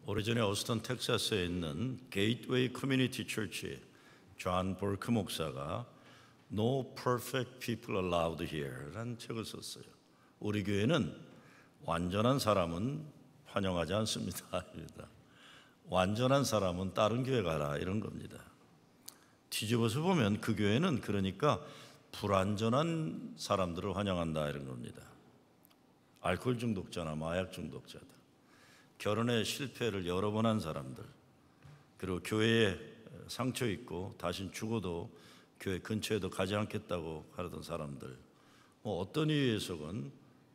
오래전에 어스턴 텍사스에 있는 게이트웨이 커뮤니티 처치의 존 버크 목사가 No Perfect People Allowed Here 라는 책을 썼어요. 우리 교회는 완전한 사람은 환영하지 않습니다. 완전한 사람은 다른 교회 가라 이런 겁니다. 뒤집어서 보면 그 교회는 그러니까 불완전한 사람들을 환영한다 이런 겁니다. 알코올 중독자나 마약 중독자들, 결혼에 실패를 여러 번 한 사람들, 그리고 교회에 상처 있고 다신 죽어도 교회 근처에도 가지 않겠다고 하던 사람들, 어떤 이유에서건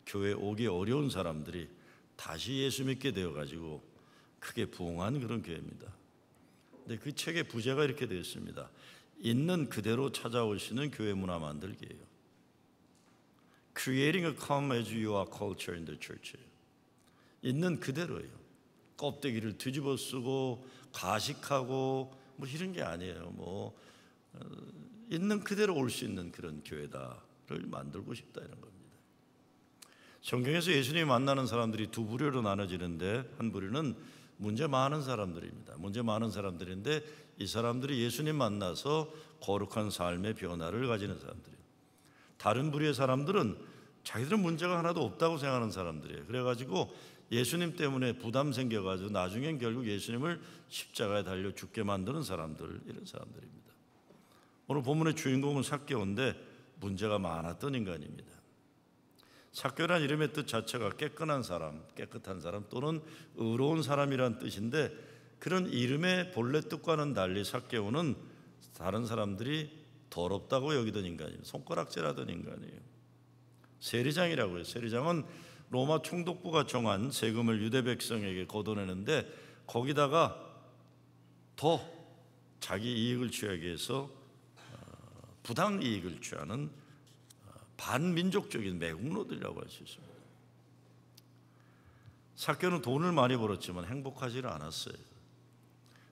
교회 오기 어려운 사람들이 다시 예수 믿게 되어가지고 크게 부흥한 그런 교회입니다. 근데 그 책의 부제가 이렇게 되어 있습니다. 있는 그대로 찾아오시는 교회 문화 만들기예요. Creating a come as you are culture in the church. 있는 그대로예요. 껍데기를 뒤집어 쓰고 가식하고 뭐 이런 게 아니에요. 있는 그대로 올 수 있는 그런 교회다를 만들고 싶다 이런 겁니다. 성경에서 예수님이 만나는 사람들이 두 부류로 나눠지는데 한 부류는 문제 많은 사람들입니다. 문제 많은 사람들인데 이 사람들이 예수님 만나서 거룩한 삶의 변화를 가지는 사람들이에요. 다른 부류의 사람들은 자기들은 문제가 하나도 없다고 생각하는 사람들이에요. 그래가지고 예수님 때문에 부담 생겨가지고 나중엔 결국 예수님을 십자가에 달려 죽게 만드는 사람들, 이런 사람들입니다. 오늘 본문의 주인공은 삭개오인데 문제가 많았던 인간입니다. 삭개오란 이름의 뜻 자체가 깨끗한 사람, 깨끗한 사람 또는 의로운 사람이란 뜻인데 그런 이름의 본래 뜻과는 달리 삭개오는 다른 사람들이 더럽다고 여기던 인간이에요. 손가락질하던 인간이에요. 세리장이라고 해요. 세리장은 로마 총독부가 정한 세금을 유대 백성에게 걷어내는데 거기다가 더 자기 이익을 취하기 위해서 부당 이익을 취하는 반민족적인 매국노들이라고 할 수 있습니다. 삭개오는 돈을 많이 벌었지만 행복하지는 않았어요.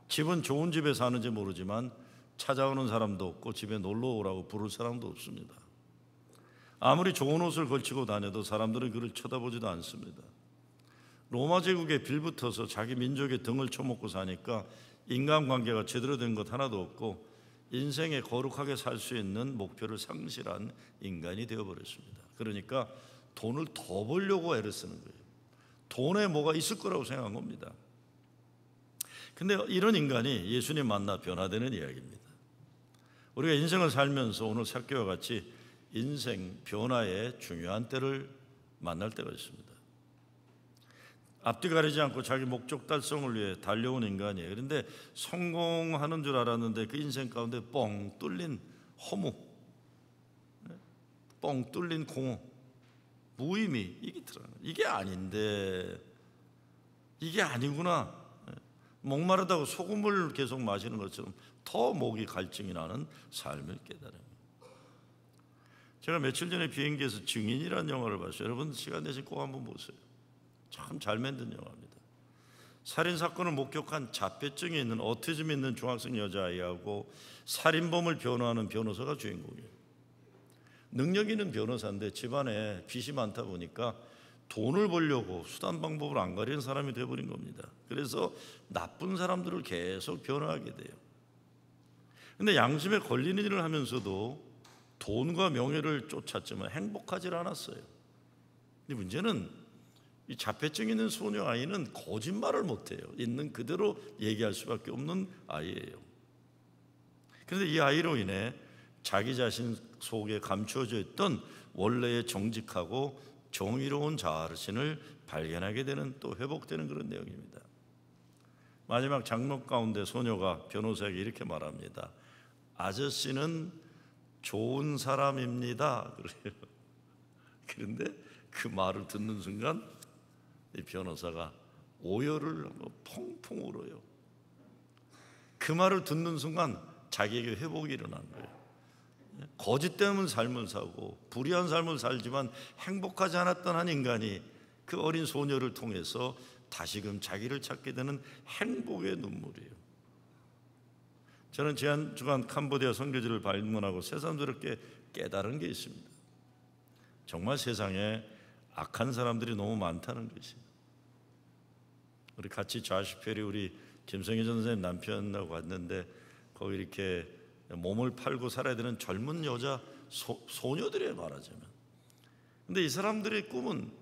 집은 좋은 집에 사는지 모르지만 찾아오는 사람도 없고 집에 놀러 오라고 부를 사람도 없습니다. 아무리 좋은 옷을 걸치고 다녀도 사람들은 그를 쳐다보지도 않습니다. 로마 제국에 빌붙어서 자기 민족의 등을 쳐먹고 사니까 인간관계가 제대로 된 것 하나도 없고 인생에 거룩하게 살 수 있는 목표를 상실한 인간이 되어버렸습니다. 그러니까 돈을 더 벌려고 애를 쓰는 거예요. 돈에 뭐가 있을 거라고 생각한 겁니다. 근데 이런 인간이 예수님 만나 변화되는 이야기입니다. 우리가 인생을 살면서 오늘 삭개오와 같이 인생 변화의 중요한 때를 만날 때가 있습니다. 앞뒤 가리지 않고 자기 목적 달성을 위해 달려온 인간이에요. 그런데 성공하는 줄 알았는데 그 인생 가운데 뻥 뚫린 허무, 뻥 뚫린 공허, 무의미, 이게 들어가요. 이게 아닌데, 이게 아니구나. 목마르다고 소금을 계속 마시는 것처럼 더 목이 갈증이 나는 삶을 깨달아요. 제가 며칠 전에 비행기에서 증인이라는 영화를 봤어요. 여러분 시간 내시면 꼭 한번 보세요. 참 잘 만든 영화입니다. 살인사건을 목격한 자폐증이 있는 오티즘이 있는 중학생 여자아이하고 살인범을 변호하는 변호사가 주인공이에요. 능력 있는 변호사인데 집안에 빚이 많다 보니까 돈을 벌려고 수단 방법을 안 가리는 사람이 되어버린 겁니다. 그래서 나쁜 사람들을 계속 변호하게 돼요. 근데 양심에 걸리는 일을 하면서도 돈과 명예를 쫓았지만 행복하지 않았어요. 근데 문제는 이 자폐증 있는 소녀 아이는 거짓말을 못해요. 있는 그대로 얘기할 수밖에 없는 아이예요. 그런데 이 아이로 인해 자기 자신 속에 감추어져 있던 원래의 정직하고 정의로운 자신을 발견하게 되는, 또 회복되는 그런 내용입니다. 마지막 장면 가운데 소녀가 변호사에게 이렇게 말합니다. 아저씨는 좋은 사람입니다. 그래요. 그런데 그 말을 듣는 순간 이 변호사가 오열을 하고 펑펑 울어요. 그 말을 듣는 순간 자기에게 회복이 일어난 거예요. 거짓되는 삶을 사고 불의한 삶을 살지만 행복하지 않았던 한 인간이 그 어린 소녀를 통해서 다시금 자기를 찾게 되는 행복의 눈물이에요. 저는 지난 주간 캄보디아 선교지를 방문하고 새삼스럽게 깨달은 게 있습니다. 정말 세상에 악한 사람들이 너무 많다는 것이에요. 우리 같이 좌시페리 우리 김성희 전선생님 남편하고 왔는데 거기 이렇게 몸을 팔고 살아야 되는 젊은 여자 소녀들이에요, 말하자면. 근데 이 사람들의 꿈은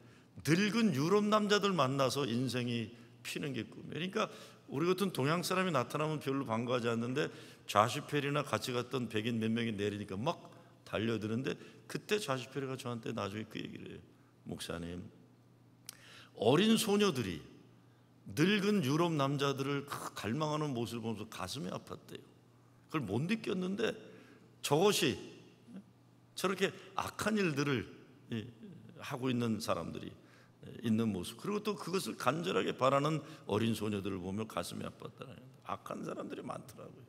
늙은 유럽 남자들 만나서 인생이 피는 게 꿈이에요. 그러니까 우리 같은 동양 사람이 나타나면 별로 반가워하지 않는데 좌시페리나 같이 갔던 백인 몇 명이 내리니까 막 달려드는데 그때 좌시페리가 저한테 나중에 그 얘기를 해요. 목사님, 어린 소녀들이 늙은 유럽 남자들을 갈망하는 모습을 보면서 가슴이 아팠대요. 그걸 못 느꼈는데 저것이 저렇게 악한 일들을 하고 있는 사람들이 있는 모습, 그리고 또 그것을 간절하게 바라는 어린 소녀들을 보며 가슴이 아팠다는, 악한 사람들이 많더라고요.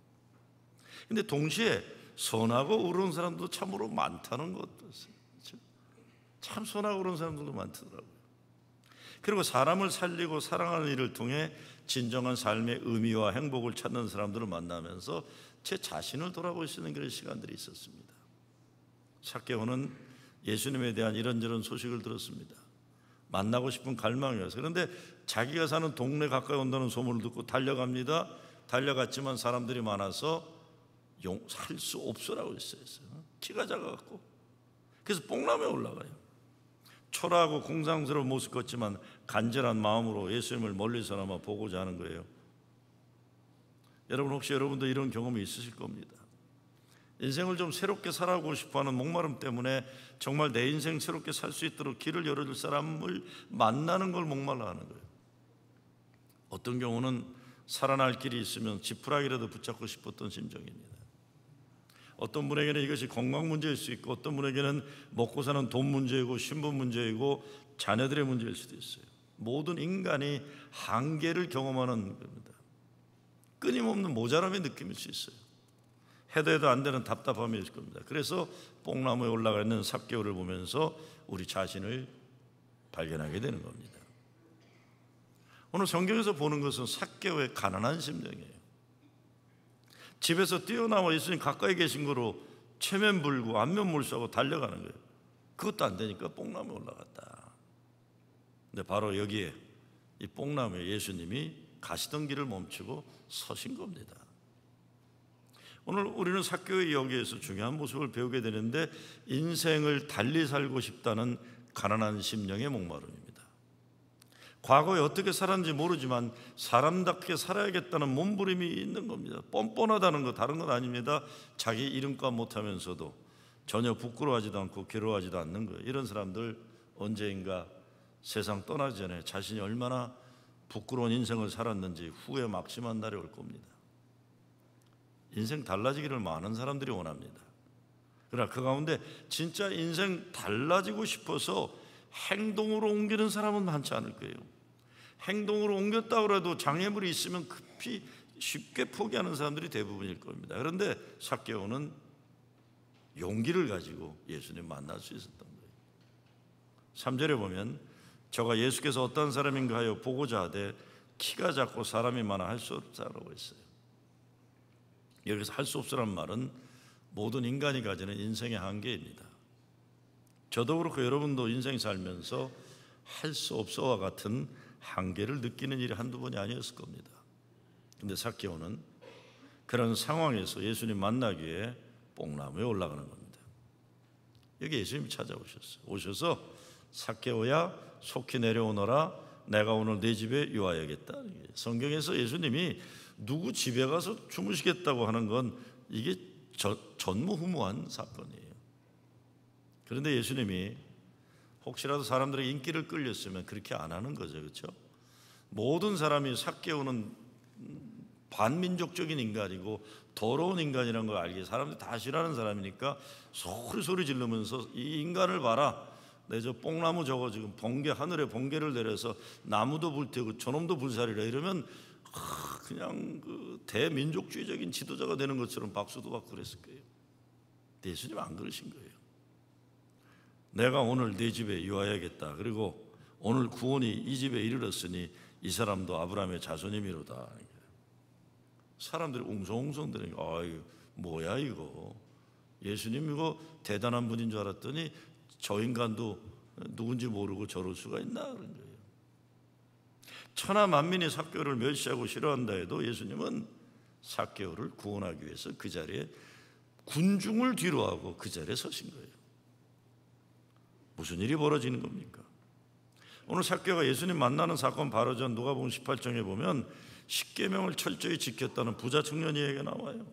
근데 동시에 선하고 의로운 사람도 참으로 많다는 것도 있어요. 참 선하고 의로운 사람들도 많더라고요. 그리고 사람을 살리고 사랑하는 일을 통해 진정한 삶의 의미와 행복을 찾는 사람들을 만나면서 제 자신을 돌아볼 수 있는 그런 시간들이 있었습니다. 삭개오는 예수님에 대한 이런저런 소식을 들었습니다. 만나고 싶은 갈망이어서. 그런데 자기가 사는 동네 가까이 온다는 소문을 듣고 달려갑니다. 달려갔지만 사람들이 많아서 살 수 없어라고 했어요. 키가 작아갖고. 그래서 뽕나무에 올라가요. 초라하고 공상스러운 모습 같지만 간절한 마음으로 예수님을 멀리서나마 보고자 하는 거예요. 여러분, 혹시 여러분도 이런 경험이 있으실 겁니다. 인생을 좀 새롭게 살아가고 싶어하는 목마름 때문에 정말 내 인생 새롭게 살 수 있도록 길을 열어줄 사람을 만나는 걸 목말라 하는 거예요. 어떤 경우는 살아날 길이 있으면 지푸라기라도 붙잡고 싶었던 심정입니다. 어떤 분에게는 이것이 건강 문제일 수 있고, 어떤 분에게는 먹고 사는 돈 문제이고, 신분 문제이고, 자녀들의 문제일 수도 있어요. 모든 인간이 한계를 경험하는 겁니다. 끊임없는 모자람의 느낌일 수 있어요. 해도 해도 안 되는 답답함이 있을 겁니다. 그래서 뽕나무에 올라가 있는 삭개오를 보면서 우리 자신을 발견하게 되는 겁니다. 오늘 성경에서 보는 것은 삭개오의 가난한 심정이에요. 집에서 뛰어나와 예수님 가까이 계신 거로 체면 불고 안면물수하고 달려가는 거예요. 그것도 안 되니까 뽕나무에 올라갔다. 근데 바로 여기에 이 뽕나무에 예수님이 가시던 길을 멈추고 서신 겁니다. 오늘 우리는 삭개오의 여기에서 중요한 모습을 배우게 되는데, 인생을 달리 살고 싶다는 가난한 심령의 목마름입니다. 과거에 어떻게 살았는지 모르지만 사람답게 살아야겠다는 몸부림이 있는 겁니다. 뻔뻔하다는 거 다른 건 아닙니다. 자기 이름값 못하면서도 전혀 부끄러워하지도 않고 괴로워하지도 않는 거예요. 이런 사람들 언제인가 세상 떠나기 전에 자신이 얼마나 부끄러운 인생을 살았는지 후회 막심한 날이 올 겁니다. 인생 달라지기를 많은 사람들이 원합니다. 그러나 그 가운데 진짜 인생 달라지고 싶어서 행동으로 옮기는 사람은 많지 않을 거예요. 행동으로 옮겼다고 해도 장애물이 있으면 급히 쉽게 포기하는 사람들이 대부분일 겁니다. 그런데 삭개오는 용기를 가지고 예수님 만날 수 있었던 거예요. 3절에 보면 저가 예수께서 어떤 사람인가 하여 보고자 하되 키가 작고 사람이 많아 할 수 없다라고 했어요. 여기서 할 수 없으란 말은 모든 인간이 가지는 인생의 한계입니다. 저도 그렇고 여러분도 인생 살면서 할 수 없어와 같은 한계를 느끼는 일이 한두 번이 아니었을 겁니다. 그런데 삭개오는 그런 상황에서 예수님 만나기 위해 뽕나무에 올라가는 겁니다. 여기 예수님이 찾아오셨어요. 오셔서 삭개오야 속히 내려오너라, 내가 오늘 네 집에 유하여야겠다. 성경에서 예수님이 누구 집에 가서 주무시겠다고 하는 건 이게 전무후무한 사건이에요. 그런데 예수님이 혹시라도 사람들의 인기를 끌렸으면 그렇게 안 하는 거죠. 그렇죠? 모든 사람이 삭개오는 반민족적인 인간이고 더러운 인간이라는 걸 알기에 사람들이 다 싫어하는 사람이니까 소리 지르면서 이 인간을 봐라, 내 저 뽕나무 저거 지금 번개, 하늘에 번개를 내려서 나무도 불태우고 저놈도 불살이라 이러면 그냥 그 대민족주의적인 지도자가 되는 것처럼 박수도 받고 그랬을 거예요. 예수님 안 그러신 거예요. 내가 오늘 네 집에 유하여야겠다. 그리고 오늘 구원이 이 집에 이르렀으니 이 사람도 아브라함의 자손이미로다. 사람들이 웅성웅성대는 아유 뭐야 이거, 예수님 이거 대단한 분인 줄 알았더니 저 인간도 누군지 모르고 저럴 수가 있나 그런 거예요. 천하 만민이 삭개오를 멸시하고 싫어한다 해도 예수님은 삭개오를 구원하기 위해서 그 자리에 군중을 뒤로 하고 그 자리에 서신 거예요. 무슨 일이 벌어지는 겁니까? 오늘 삭개오가 예수님 만나는 사건 바로 전 누가복음 18장에 보면 십계명을 철저히 지켰다는 부자 청년 이야기가 나와요.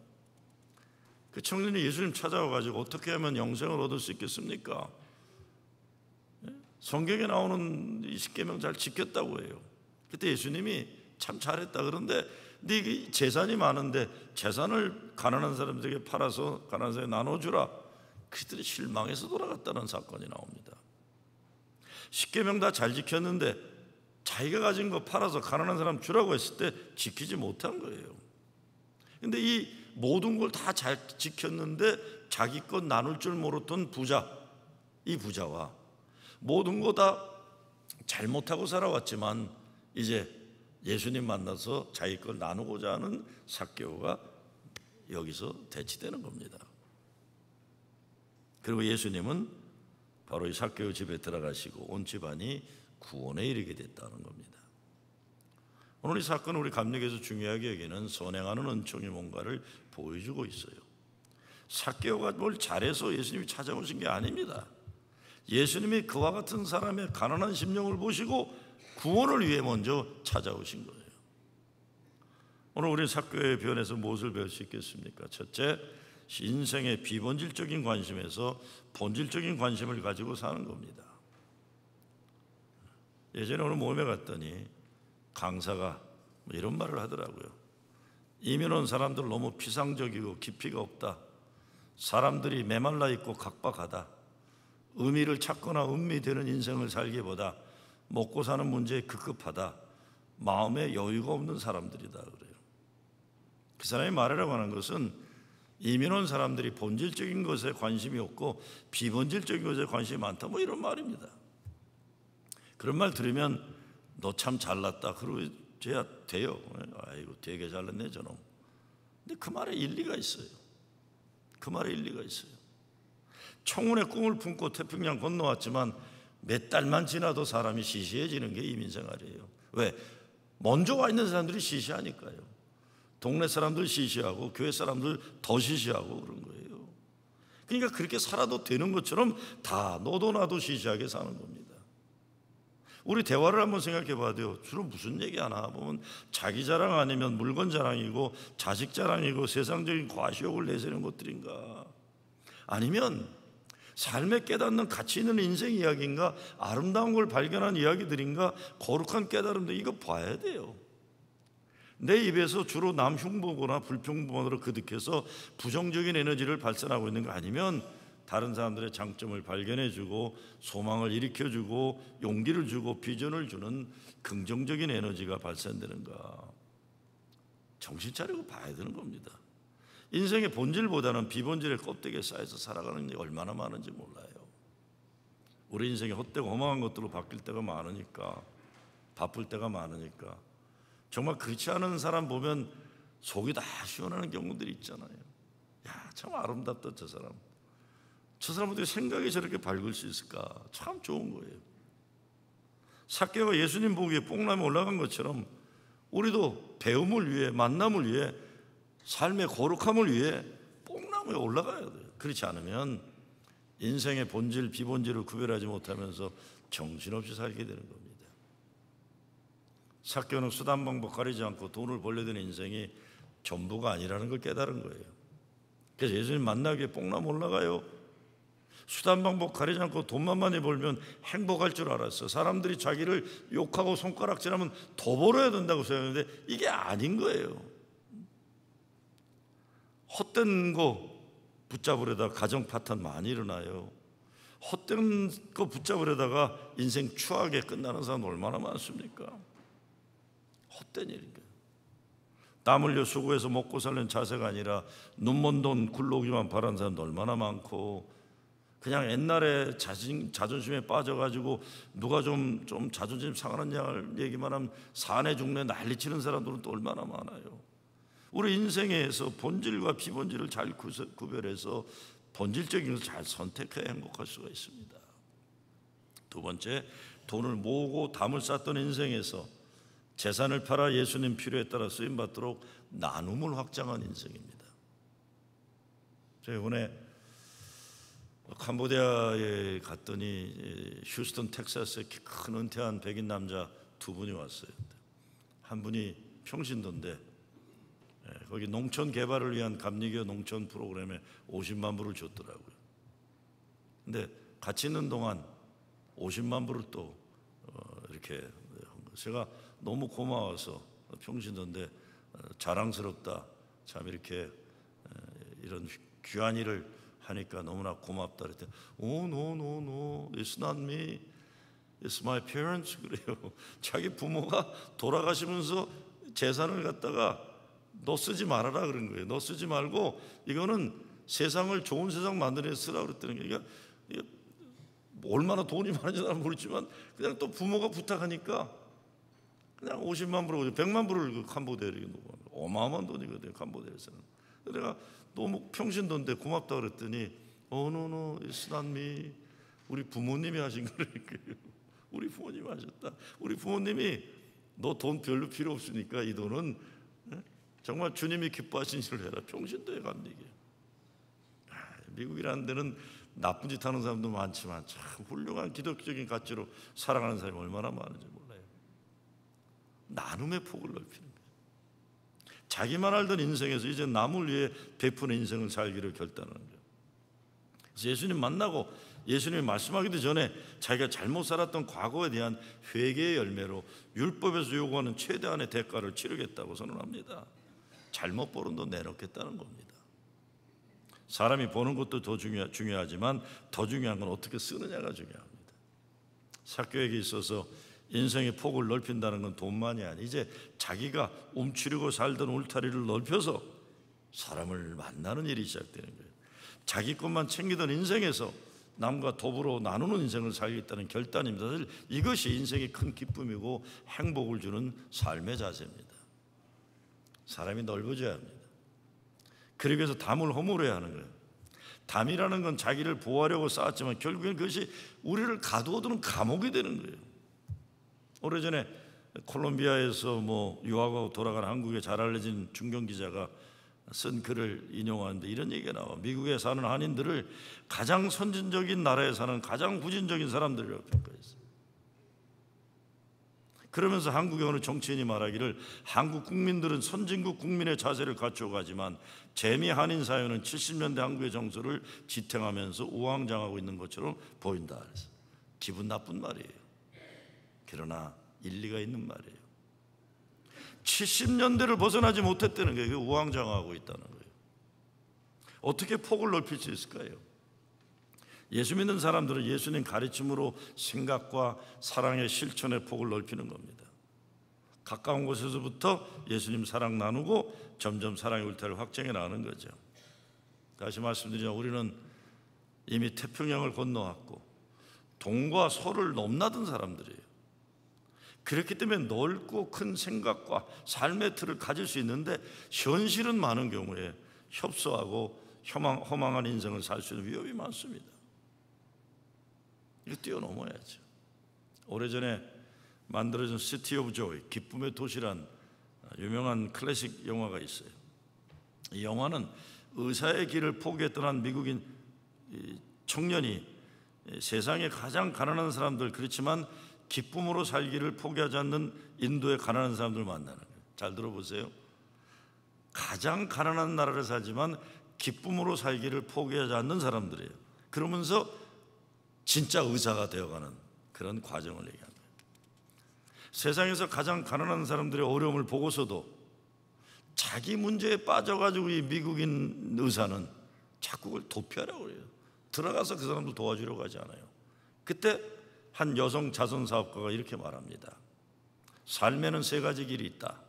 그 청년이 예수님 찾아와가지고 어떻게 하면 영생을 얻을 수 있겠습니까? 성경에 나오는 이 십계명 잘 지켰다고 해요. 그때 예수님이 참 잘했다. 그런데 네 재산이 많은데 재산을 가난한 사람들에게 팔아서 가난한 사람에게 나눠주라. 그들이 실망해서 돌아갔다는 사건이 나옵니다. 십계명 다 잘 지켰는데 자기가 가진 거 팔아서 가난한 사람 주라고 했을 때 지키지 못한 거예요. 근데 이 모든 걸 다 잘 지켰는데 자기 것 나눌 줄 모르던 부자, 이 부자와 모든 거 다 잘못하고 살아왔지만 이제 예수님 만나서 자기 걸 나누고자 하는 삭개오가 여기서 대치되는 겁니다. 그리고 예수님은 바로 이 삭개오 집에 들어가시고 온 집안이 구원에 이르게 됐다는 겁니다. 오늘 이 사건은 우리 감리교에서 중요하게 여기는 선행하는 은총이 뭔가를 보여주고 있어요. 삭개오가 뭘 잘해서 예수님이 찾아오신 게 아닙니다. 예수님이 그와 같은 사람의 가난한 심령을 보시고 구원을 위해 먼저 찾아오신 거예요. 오늘 우리 삭개오의 변에서 무엇을 배울 수 있겠습니까? 첫째, 인생의 비본질적인 관심에서 본질적인 관심을 가지고 사는 겁니다. 예전에 어느 모임에 갔더니 강사가 이런 말을 하더라고요. 이민 온 사람들 너무 피상적이고 깊이가 없다. 사람들이 메말라 있고 각박하다. 의미를 찾거나 음미되는 인생을 살기보다 먹고 사는 문제에 급급하다. 마음에 여유가 없는 사람들이다 그래요. 그 사람이 말하려고 하는 것은 이민 온 사람들이 본질적인 것에 관심이 없고 비본질적인 것에 관심이 많다, 뭐 이런 말입니다. 그런 말 들으면 너 참 잘났다 그러줘야 돼요. 아이고 되게 잘났네 저놈. 근데 그 말에 일리가 있어요. 그 말에 일리가 있어요. 청운의 꿈을 품고 태평양 건너왔지만 몇 달만 지나도 사람이 시시해지는 게 이민생활이에요. 왜? 먼저 와 있는 사람들이 시시하니까요. 동네 사람들 시시하고 교회 사람들 더 시시하고 그런 거예요. 그러니까 그렇게 살아도 되는 것처럼 다 너도 나도 시시하게 사는 겁니다. 우리 대화를 한번 생각해 봐야 돼요. 주로 무슨 얘기 하나 보면 자기 자랑 아니면 물건 자랑이고 자식 자랑이고 세상적인 과시욕을 내세우는 것들인가, 아니면 삶에 깨닫는 가치 있는 인생 이야기인가, 아름다운 걸 발견한 이야기들인가, 거룩한 깨달음들, 이거 봐야 돼요. 내 입에서 주로 남 흉보거나 불평만으로 그득해서 부정적인 에너지를 발산하고 있는 거 아니면 다른 사람들의 장점을 발견해주고 소망을 일으켜주고 용기를 주고 비전을 주는 긍정적인 에너지가 발산되는가, 정신 차리고 봐야 되는 겁니다. 인생의 본질보다는 비본질의 껍데기에 쌓여서 살아가는 게 얼마나 많은지 몰라요. 우리 인생이 헛되고 허망한 것들로 바뀔 때가 많으니까, 바쁠 때가 많으니까 정말 그렇지 않은 사람 보면 속이 다 시원하는 경우들이 있잖아요. 야, 참 아름답다 저 사람. 저 사람들이 생각이 저렇게 밝을 수 있을까? 참 좋은 거예요. 삭개오가 예수님 보기에 뽕나무 올라간 것처럼 우리도 배움을 위해, 만남을 위해, 삶의 거룩함을 위해 뽕나무에 올라가야 돼요. 그렇지 않으면 인생의 본질, 비본질을 구별하지 못하면서 정신없이 살게 되는 겁니다. 삭개오는 수단 방법 가리지 않고 돈을 벌려던 인생이 전부가 아니라는 걸 깨달은 거예요. 그래서 예수님 만나기에 뽕나무 올라가요. 수단 방법 가리지 않고 돈만 많이 벌면 행복할 줄 알았어. 사람들이 자기를 욕하고 손가락질하면 더 벌어야 된다고 생각했는데 이게 아닌 거예요. 헛된 거 붙잡으려다가 가정 파탄 많이 일어나요. 헛된 거 붙잡으려다가 인생 추하게 끝나는 사람 얼마나 많습니까? 헛된 일인가요? 땀 흘려 수고해서 먹고 사는 자세가 아니라 눈먼 돈 굴러오기만 바라는 사람도 얼마나 많고, 그냥 옛날에 자존심에 빠져가지고 누가 좀 자존심 상하는 얘기만 하면 사내 중내 난리치는 사람들은 또 얼마나 많아요. 우리 인생에서 본질과 비본질을 잘 구별해서 본질적인 것을 잘 선택해야 행복할 수가 있습니다. 두 번째, 돈을 모으고 담을 쌓던 인생에서 재산을 팔아 예수님 필요에 따라 쓰임받도록 나눔을 확장한 인생입니다. 제가 이번에 캄보디아에 갔더니 휴스턴 텍사스에 큰 은퇴한 백인 남자 두 분이 왔어요. 한 분이 평신도인데 거기 농촌 개발을 위한 감리교 농촌 프로그램에 50만 불을 줬더라고요. 근데 같이 있는 동안 50만 불을 또 이렇게 제가 너무 고마워서 평신도인데 자랑스럽다. 참 이렇게 이런 귀한 일을 하니까 너무나 고맙다 그랬더니 Oh no no no it's not me it's my parents 그래요. 자기 부모가 돌아가시면서 재산을 갖다가 너 쓰지 말아라 그런 거예요. 너 쓰지 말고 이거는 세상을 좋은 세상 만드는 데 쓰라 그랬더니 이게 얼마나 돈이 많은지 나는 모르지만 그냥 또 부모가 부탁하니까 그냥 50만 불, 100만 불을 캄보디아에 놓고 어마어마한 돈이거든요. 캄보디아에서는. 내가 너무 평신도인데 고맙다 그랬더니 Oh no no it's not me 우리 부모님이 하신 거니까요. 우리 부모님이 하셨다. 우리 부모님이 너 돈 별로 필요 없으니까 이 돈은 정말 주님이 기뻐하신 일을 해라. 평신도에 감리게. 미국이라는 데는 나쁜 짓 하는 사람도 많지만 참 훌륭한 기독적인 가치로 살아가는 사람이 얼마나 많은지 몰라요. 나눔의 폭을 넓히는 거예요. 자기만 알던 인생에서 이제 남을 위해 베푸는 인생을 살기를 결단하는 거예요. 그래서 예수님 만나고 예수님이 말씀하기도 전에 자기가 잘못 살았던 과거에 대한 회개의 열매로 율법에서 요구하는 최대한의 대가를 치르겠다고 선언합니다. 잘못 버는 돈 내놓겠다는 겁니다. 사람이 버는 것도 더 중요하지만 더 중요한 건 어떻게 쓰느냐가 중요합니다. 사교에게 있어서 인생의 폭을 넓힌다는 건 돈만이 아니에요. 이제 자기가 움츠리고 살던 울타리를 넓혀서 사람을 만나는 일이 시작되는 거예요. 자기 것만 챙기던 인생에서 남과 더불어 나누는 인생을 살겠다는 결단입니다. 사실 이것이 인생의 큰 기쁨이고 행복을 주는 삶의 자세입니다. 사람이 넓어져야 합니다. 그러기 위해서 담을 허물어야 하는 거예요. 담이라는 건 자기를 보호하려고 쌓았지만 결국엔 그것이 우리를 가두어두는 감옥이 되는 거예요. 오래전에 콜롬비아에서 유학하고 돌아간 한국에 잘 알려진 중경기자가 쓴 글을 인용하는데 이런 얘기가 나와. 미국에 사는 한인들을 가장 선진적인 나라에 사는 가장 후진적인 사람들이라고 평가했어요. 그러면서 한국의 어느 정치인이 말하기를 한국 국민들은 선진국 국민의 자세를 갖춰가지만 재미 한인 사회는 70년대 한국의 정서를 지탱하면서 우왕좌왕하고 있는 것처럼 보인다. 그래서 기분 나쁜 말이에요. 그러나 일리가 있는 말이에요. 70년대를 벗어나지 못했다는 게 우왕좌왕하고 있다는 거예요. 어떻게 폭을 넓힐 수 있을까요? 예수 믿는 사람들은 예수님 가르침으로 생각과 사랑의 실천의 폭을 넓히는 겁니다. 가까운 곳에서부터 예수님 사랑 나누고 점점 사랑의 울타리를 확장해 나가는 거죠. 다시 말씀드리면 우리는 이미 태평양을 건너왔고 동과 서를 넘나든 사람들이에요. 그렇기 때문에 넓고 큰 생각과 삶의 틀을 가질 수 있는데 현실은 많은 경우에 협소하고 허망한 인생을 살 수 있는 위협이 많습니다. 이거 뛰어넘어야죠. 오래전에 만들어진 시티 오브 조이, 기쁨의 도시란 유명한 클래식 영화가 있어요. 이 영화는 의사의 길을 포기했던 한 미국인 청년이 세상에 가장 가난한 사람들, 그렇지만 기쁨으로 살기를 포기하지 않는 인도의 가난한 사람들을 만나는 거예요. 잘 들어보세요. 가장 가난한 나라를 살지만 기쁨으로 살기를 포기하지 않는 사람들이에요. 그러면서 진짜 의사가 되어가는 그런 과정을 얘기합니다. 세상에서 가장 가난한 사람들의 어려움을 보고서도 자기 문제에 빠져가지고 이 미국인 의사는 자꾸 그걸 도피하라고 그래요. 들어가서 그 사람들 도와주려고 하지 않아요. 그때 한 여성 자선사업가가 이렇게 말합니다. 삶에는 세 가지 길이 있다.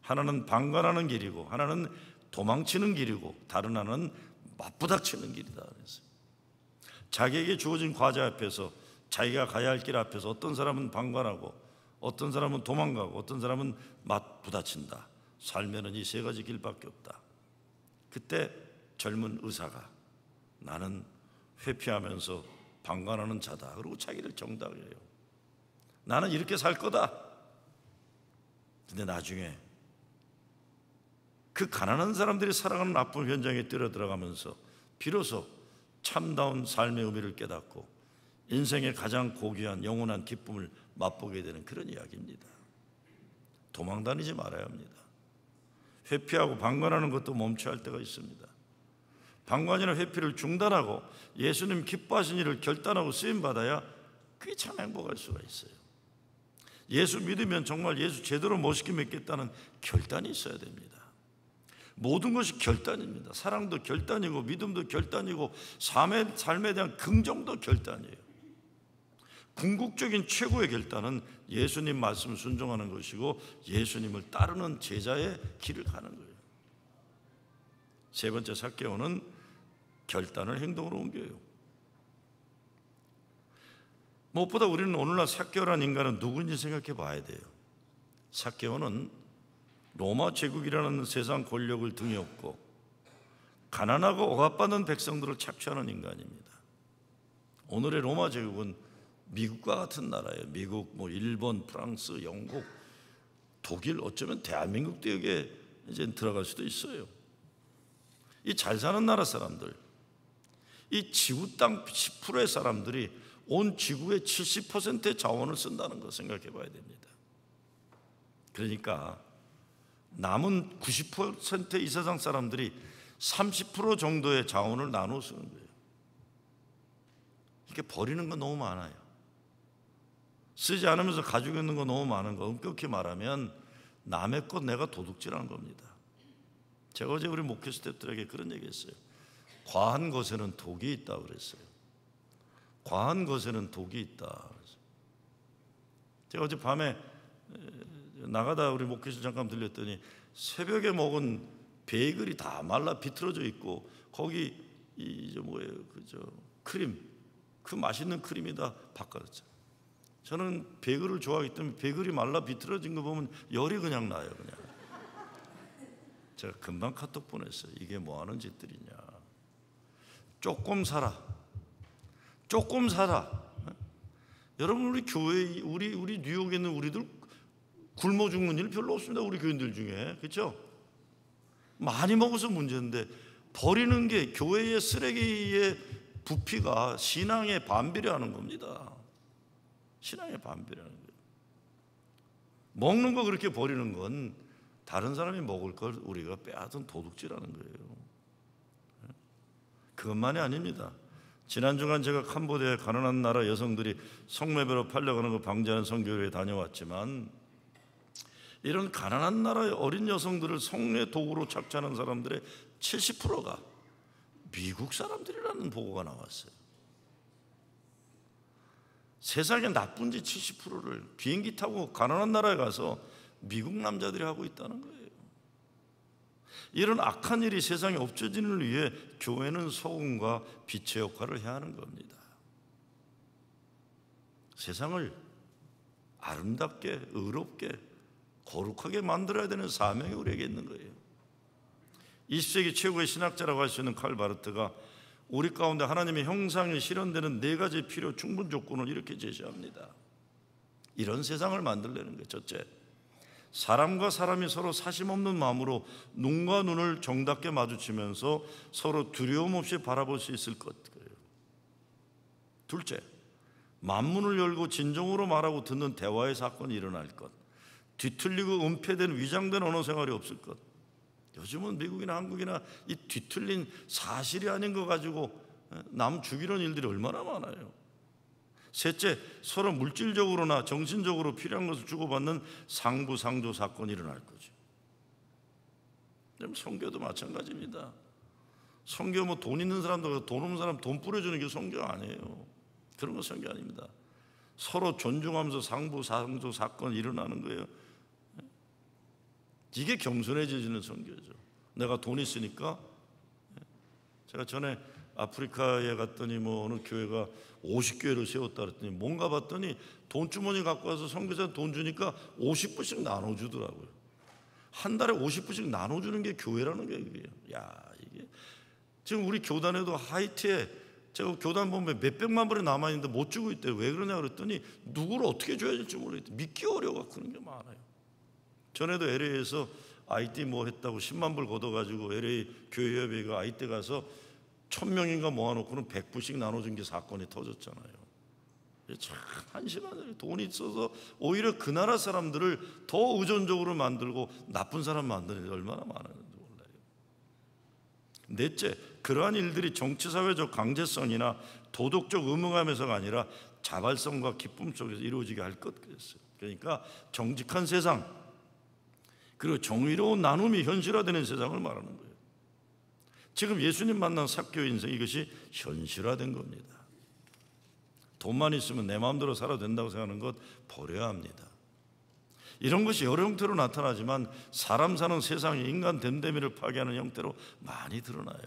하나는 방관하는 길이고, 하나는 도망치는 길이고, 다른 하나는 맞부닥치는 길이다. 그랬어요. 자기에게 주어진 과제 앞에서, 자기가 가야 할 길 앞에서 어떤 사람은 방관하고, 어떤 사람은 도망가고, 어떤 사람은 맞부닥친다. 삶에는 이 세 가지 길밖에 없다. 그때 젊은 의사가 나는 회피하면서 방관하는 자다. 그리고 자기를 정당해요. 나는 이렇게 살 거다. 근데 나중에 그 가난한 사람들이 살아가는 아픔 현장에 뛰어들어가면서 비로소 참다운 삶의 의미를 깨닫고 인생의 가장 고귀한 영원한 기쁨을 맛보게 되는 그런 이야기입니다. 도망다니지 말아야 합니다. 회피하고 방관하는 것도 멈춰야 할 때가 있습니다. 방관이나 회피를 중단하고 예수님 기뻐하신 일을 결단하고 쓰임받아야 그게 참 행복할 수가 있어요. 예수 믿으면 정말 예수 제대로 멋있게 믿겠다는 결단이 있어야 됩니다. 모든 것이 결단입니다. 사랑도 결단이고 믿음도 결단이고 삶에 대한 긍정도 결단이에요. 궁극적인 최고의 결단은 예수님 말씀 순종하는 것이고 예수님을 따르는 제자의 길을 가는 거예요. 세 번째, 삭개오는 결단을 행동으로 옮겨요. 무엇보다 우리는 오늘날 삭개오라는 인간은 누구인지 생각해 봐야 돼요. 삭개오는 로마 제국이라는 세상 권력을 등에 업고 가난하고 억압받는 백성들을 착취하는 인간입니다. 오늘의 로마 제국은 미국과 같은 나라예요. 미국, 일본, 프랑스, 영국, 독일, 어쩌면 대한민국도 여기에 이제 들어갈 수도 있어요. 이 잘 사는 나라 사람들, 이 지구 땅 10%의 사람들이 온 지구의 70%의 자원을 쓴다는 거 생각해 봐야 됩니다. 그러니까 남은 90% 이 세상 사람들이 30% 정도의 자원을 나눠 쓰는 거예요. 이렇게 버리는 거 너무 많아요. 쓰지 않으면서 가지고 있는 거 너무 많은 거, 엄격히 말하면 남의 것 내가 도둑질하는 겁니다. 제가 어제 우리 목회 스태프들에게 그런 얘기 했어요. 과한 것에는 독이 있다고 그랬어요. 과한 것에는 독이 있다. 제가 어제 밤에 나가다 우리 목회실 잠깐 들렸더니 새벽에 먹은 베이글이 다 말라 비틀어져 있고 거기 크림, 그 맛있는 크림이 다 바꿔졌죠. 저는 베이글을 좋아하기 때문에 베이글이 말라 비틀어진 거 보면 열이 그냥 나요. 그냥 제가 금방 카톡 보냈어요. 이게 뭐 하는 짓들이냐. 조금 사라. 여러분, 우리 교회, 우리 뉴욕에 있는 우리들 굶어 죽는 일 별로 없습니다. 우리 교인들 중에. 그렇죠? 많이 먹어서 문제인데 버리는 게 교회의 쓰레기의 부피가 신앙의 반비례하는 겁니다. 신앙의 반비례하는 거예요. 먹는 거 그렇게 버리는 건 다른 사람이 먹을 걸 우리가 빼앗은 도둑질하는 거예요. 그것만이 아닙니다. 지난 주간 제가 캄보디아의 가난한 나라 여성들이 성매매로 팔려가는 거 방지하는 선교회에 다녀왔지만 이런 가난한 나라의 어린 여성들을 성의 도구로 착취하는 사람들의 70%가 미국 사람들이라는 보고가 나왔어요. 세상에 나쁜 짓 70%를 비행기 타고 가난한 나라에 가서 미국 남자들이 하고 있다는 거예요. 이런 악한 일이 세상에 없어지는 위해 교회는 소금과 빛의 역할을 해야 하는 겁니다. 세상을 아름답게, 의롭게, 거룩하게 만들어야 되는 사명이 우리에게 있는 거예요. 20세기 최고의 신학자라고 할 수 있는 칼 바르트가 우리 가운데 하나님의 형상이 실현되는 4가지 필요 충분 조건을 이렇게 제시합니다. 이런 세상을 만들려는 거예요. 첫째, 사람과 사람이 서로 사심없는 마음으로 눈과 눈을 정답게 마주치면서 서로 두려움 없이 바라볼 수 있을 것. 둘째, 만문을 열고 진정으로 말하고 듣는 대화의 사건이 일어날 것. 뒤틀리고 은폐된 위장된 언어 생활이 없을 것. 요즘은 미국이나 한국이나 이 뒤틀린 사실이 아닌 거 가지고 남 죽이는 일들이 얼마나 많아요. 셋째, 서로 물질적으로나 정신적으로 필요한 것을 주고받는 상부상조 사건이 일어날 거죠. 선교도 마찬가지입니다. 선교 돈 있는 사람도 돈 없는 사람 돈 뿌려주는 게 선교 아니에요. 그런 거 선교 아닙니다. 서로 존중하면서 상부상조 사건이 일어나는 거예요. 이게 겸손해지는 선교죠. 내가 돈 있으니까. 제가 전에 아프리카에 갔더니 어느 교회가 50교회를 세웠다 그랬더니 뭔가 봤더니 돈주머니 갖고 와서 선교사한테 돈 주니까 50불씩 나눠주더라고요. 한 달에 50불씩 나눠주는 게 교회라는 게 그게요. 이게 지금 우리 교단에도 하이티에 제가 교단 보면 몇백만 불이 남아있는데 못 주고 있대요. 왜 그러냐 그랬더니 누구를 어떻게 줘야 될지 모르겠대. 믿기 어려워 그런 게 많아요. 전에도 LA에서 IT 뭐 했다고 10만 불 걷어가지고 LA 교회협의회가 IT 가서 1000명인가 모아놓고는 100불씩 나눠준 게 사건이 터졌잖아요. 참 한심한, 돈이 있어서 오히려 그 나라 사람들을 더 의존적으로 만들고 나쁜 사람 만드는 게 얼마나 많은지 몰라요. 넷째, 그러한 일들이 정치사회적 강제성이나 도덕적 의무감에서가 아니라 자발성과 기쁨 속에서 이루어지게 할 것 그랬어요. 그러니까 정직한 세상, 그리고 정의로운 나눔이 현실화되는 세상을 말하는 거예요. 지금 예수님 만난 삭개오의 인생, 이것이 현실화된 겁니다. 돈만 있으면 내 마음대로 살아도 된다고 생각하는 것 버려야 합니다. 이런 것이 여러 형태로 나타나지만 사람 사는 세상에 인간 됨됨이를 파괴하는 형태로 많이 드러나요.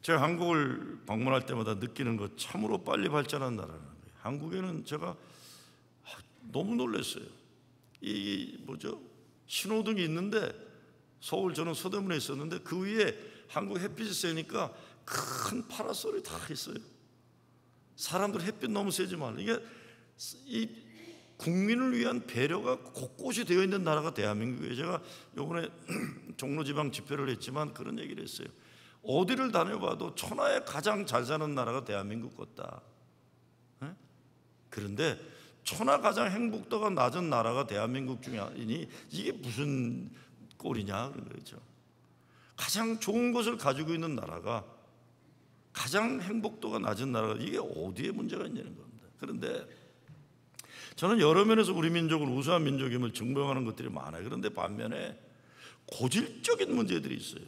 제가 한국을 방문할 때마다 느끼는 것, 참으로 빨리 발전한 나라라는 거예요. 한국에는 제가 너무 놀랐어요. 신호등이 있는데, 서울 저는 서대문에 있었는데 그 위에 한국 햇빛이 세니까 큰 파라솔이 다 있어요. 사람들 햇빛 너무 세지 말라. 이게 이 국민을 위한 배려가 곳곳이 되어 있는 나라가 대한민국이에요. 제가 이번에 종로지방 집회를 했지만 그런 얘기를 했어요. 어디를 다녀봐도 천하에 가장 잘 사는 나라가 대한민국 같다. 그런데 천하 가장 행복도가 낮은 나라가 대한민국 중에 아니니 이게 무슨 꼴이냐 그런 거죠. 가장 좋은 것을 가지고 있는 나라가, 가장 행복도가 낮은 나라가, 이게 어디에 문제가 있냐는 겁니다. 그런데 저는 여러 면에서 우리 민족을 우수한 민족임을 증명하는 것들이 많아요. 그런데 반면에 고질적인 문제들이 있어요.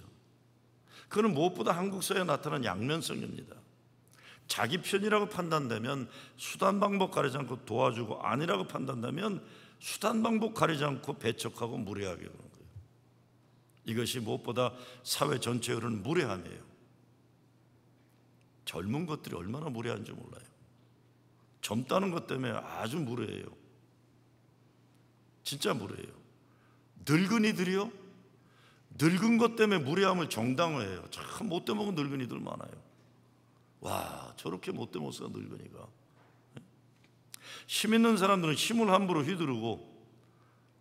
그건 무엇보다 한국 사회에 나타난 양면성입니다. 자기 편이라고 판단되면 수단 방법 가리지 않고 도와주고, 아니라고 판단되면 수단 방법 가리지 않고 배척하고 무례하게 그러는 거예요. 이것이 무엇보다 사회 전체에 흐르는 무례함이에요. 젊은 것들이 얼마나 무례한지 몰라요. 젊다는 것 때문에 아주 무례해요. 진짜 무례해요. 늙은이들이요, 늙은 것 때문에 무례함을 정당화해요. 참 못돼 먹은 늙은이들 많아요. 와, 저렇게 못돼 먹어 늙은이가. 힘 있는 사람들은 힘을 함부로 휘두르고,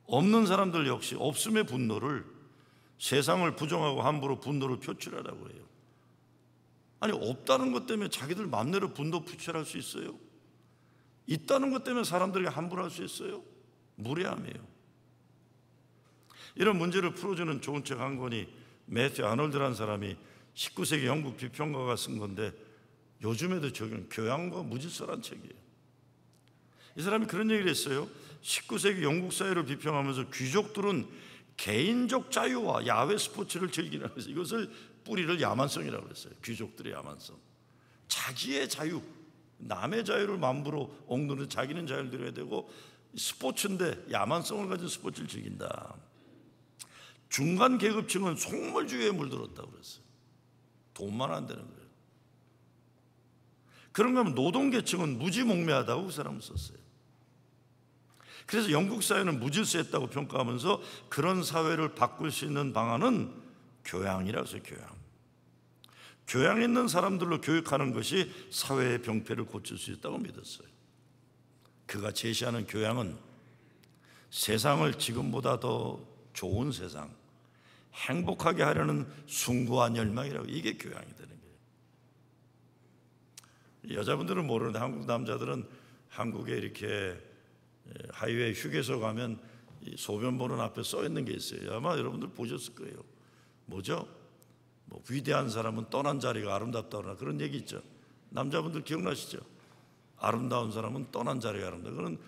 없는 사람들 역시 없음의 분노를, 세상을 부정하고 함부로 분노를 표출하라고 해요. 아니, 없다는 것 때문에 자기들 마음대로 분노 표출할 수 있어요? 있다는 것 때문에 사람들에게 함부로 할 수 있어요? 무례함이에요. 이런 문제를 풀어주는 좋은 책 한 권이 매튜 아놀드라는 사람이 19세기 영국 비평가가 쓴 건데, 요즘에도 적용, 교양과 무질서란 책이에요. 이 사람이 그런 얘기를 했어요. 19세기 영국 사회를 비평하면서 귀족들은 개인적 자유와 야외 스포츠를 즐기는, 이것을 뿌리를 야만성이라고 했어요. 귀족들의 야만성, 자기의 자유, 남의 자유를 마음대로 억누르는, 자기는 자유를 누려야 되고, 스포츠인데 야만성을 가진 스포츠를 즐긴다. 중간 계급층은 속물주의에 물들었다고 그랬어요. 돈만 안 되는 거예요. 그런가 하면 노동계층은 무지몽매하다고 그 사람을 썼어요. 그래서 영국 사회는 무질서했다고 평가하면서 그런 사회를 바꿀 수 있는 방안은 교양이라고 해서 교양 있는 사람들로 교육하는 것이 사회의 병폐를 고칠 수 있다고 믿었어요. 그가 제시하는 교양은 세상을 지금보다 더 좋은 세상, 행복하게 하려는 숭고한 열망이라고, 이게 교양이 되는 거예요. 여자분들은 모르는데 한국 남자들은 한국에 이렇게 하이웨이 휴게소 가면 소변 보는 앞에 써 있는 게 있어요. 아마 여러분들 보셨을 거예요. 뭐죠? 뭐 위대한 사람은 떠난 자리가 아름답다거나 그런 얘기 있죠. 남자분들 기억나시죠? 아름다운 사람은 떠난 자리가 아름답다. 그건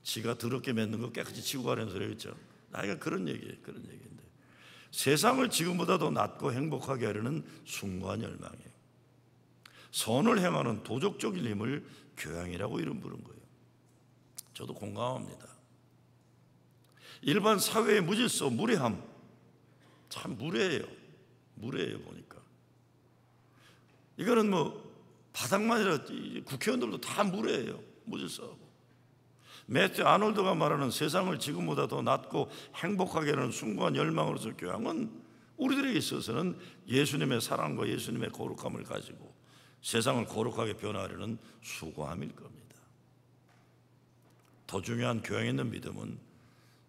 지가 더럽게 맺는 거 깨끗이 치고 가려는 소리겠죠. 나이가 그런 얘기예요. 그런 얘기인데, 세상을 지금보다 더 낫고 행복하게 하려는 숭고한 열망이에요. 선을 행하는 도덕적인 힘을 교양이라고 이름 부른 거예요. 저도 공감합니다. 일반 사회의 무질서, 무례함, 참 무례해요. 보니까 이거는 뭐 바닥만 아니라 국회의원들도 다 무례해요. 무질서하고. 매튜 아놀드가 말하는 세상을 지금보다 더 낫고 행복하게 하는 숭고한 열망으로서 교양은 우리들에게 있어서는 예수님의 사랑과 예수님의 거룩함을 가지고 세상을 거룩하게 변화하려는 수고함일 겁니다. 더 중요한 교양 있는 믿음은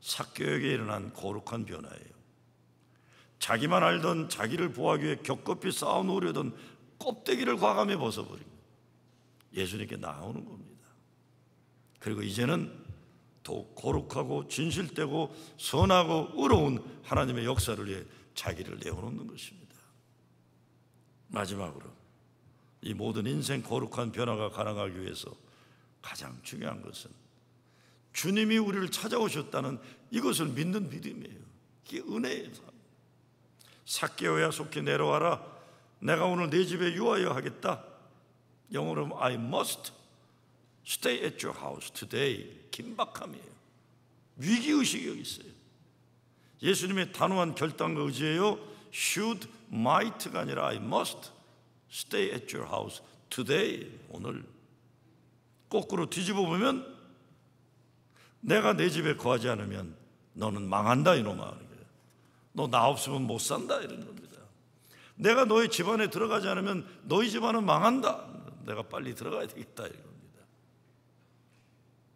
삭개오에게 일어난 거룩한 변화예요. 자기만 알던 자기를 보호하기 위해 겹겹이 쌓아놓으려던 껍데기를 과감히 벗어버린 거예요. 예수님께 나오는 겁니다. 그리고 이제는 더욱 거룩하고 진실되고 선하고 의로운 하나님의 역사를 위해 자기를 내어놓는 것입니다. 마지막으로 이 모든 인생 거룩한 변화가 가능하기 위해서 가장 중요한 것은 주님이 우리를 찾아오셨다는 이것을 믿는 믿음이에요. 이게 은혜예요. 삭개오야 속히 내려와라. 내가 오늘 내 집에 유하여 하겠다. 영어로 I must stay at your house today. 긴박함이에요. 위기의식이 여기 있어요. 예수님의 단호한 결단과 의지예요. should, might가 아니라 I must stay at your house today. 오늘 거꾸로 뒤집어 보면 내가 내 집에 거하지 않으면 너는 망한다 이놈아 하는 거예요. 너 나 없으면 못 산다 이런 겁니다. 내가 너희 집안에 들어가지 않으면 너희 집안은 망한다. 내가 빨리 들어가야 되겠다 이런 겁니다.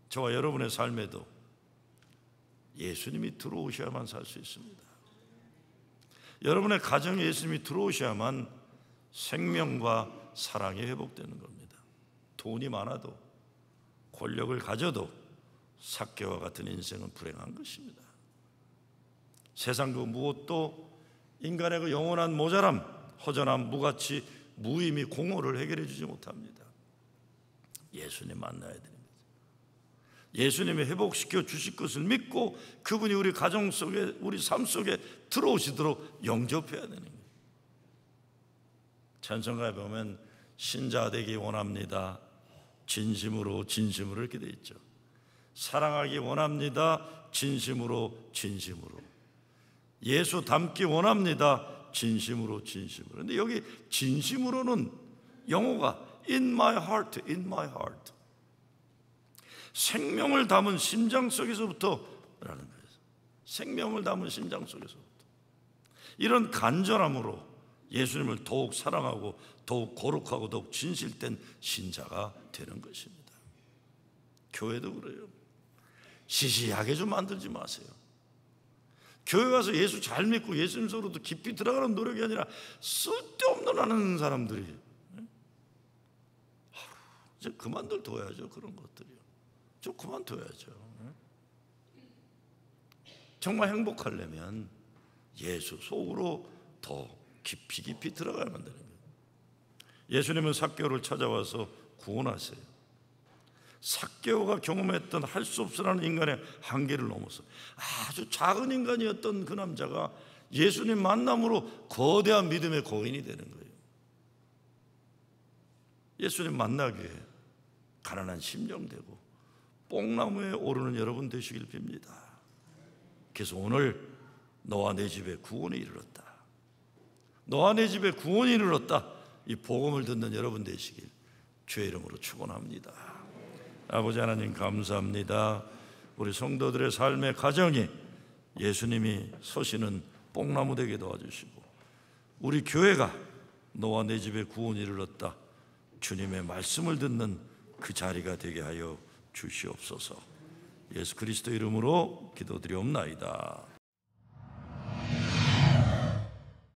저와 여러분의 삶에도 예수님이 들어오셔야만 살 수 있습니다. 여러분의 가정에 예수님이 들어오셔야만 생명과 사랑이 회복되는 겁니다. 돈이 많아도 권력을 가져도 삭개와 같은 인생은 불행한 것입니다. 세상 그 무엇도 인간의 그 영원한 모자람, 허전함, 무가치, 무의미, 공허를 해결해 주지 못합니다. 예수님 만나야 됩니다. 예수님이 회복시켜 주실 것을 믿고 그분이 우리 가정 속에, 우리 삶 속에 들어오시도록 영접해야 되는 거예요. 찬송가에 보면 신자 되기 원합니다. 진심으로 진심으로 이렇게 돼 있죠. 사랑하기 원합니다. 진심으로 진심으로. 예수 닮기 원합니다. 진심으로 진심으로. 근데 여기 진심으로는 영어가 in my heart, in my heart. 생명을 담은 심장 속에서부터 라는 거예요. 생명을 담은 심장 속에서부터. 이런 간절함으로 예수님을 더욱 사랑하고 더욱 거룩하고 더욱 진실된 신자가 되는 것입니다. 교회도 그래요. 시시하게 좀 만들지 마세요. 교회 가서 예수 잘 믿고 예수님 속으로도 깊이 들어가는 노력이 아니라 쓸데없는 하는 사람들이 이제 그만들 둬야죠. 그런 것들이요. 좀 그만둬야죠. 정말 행복하려면 예수 속으로 더 깊이 들어가야만 되는 거예요. 예수님은 삭개오를 찾아와서 구원하세요. 삭개오가 경험했던 할 수 없으라는 인간의 한계를 넘어서 아주 작은 인간이었던 그 남자가 예수님 만남으로 거대한 믿음의 거인이 되는 거예요. 예수님 만나기 위해 가난한 심령 되고 뽕나무에 오르는 여러분 되시길 빕니다. 그래서 오늘 너와 내 집에 구원이 이르렀다. 너와 내 집에 구원이 이르렀다. 이 복음을 듣는 여러분 되시길 주의 이름으로 축원합니다. 아버지 하나님 감사합니다. 우리 성도들의 삶의 가정이 예수님이 서시는 뽕나무 되게 도와주시고 우리 교회가 너와 내 집에 구원이 이르렀다. 주님의 말씀을 듣는 그 자리가 되게 하여 주시옵소서. 예수 그리스도 이름으로 기도드리옵나이다.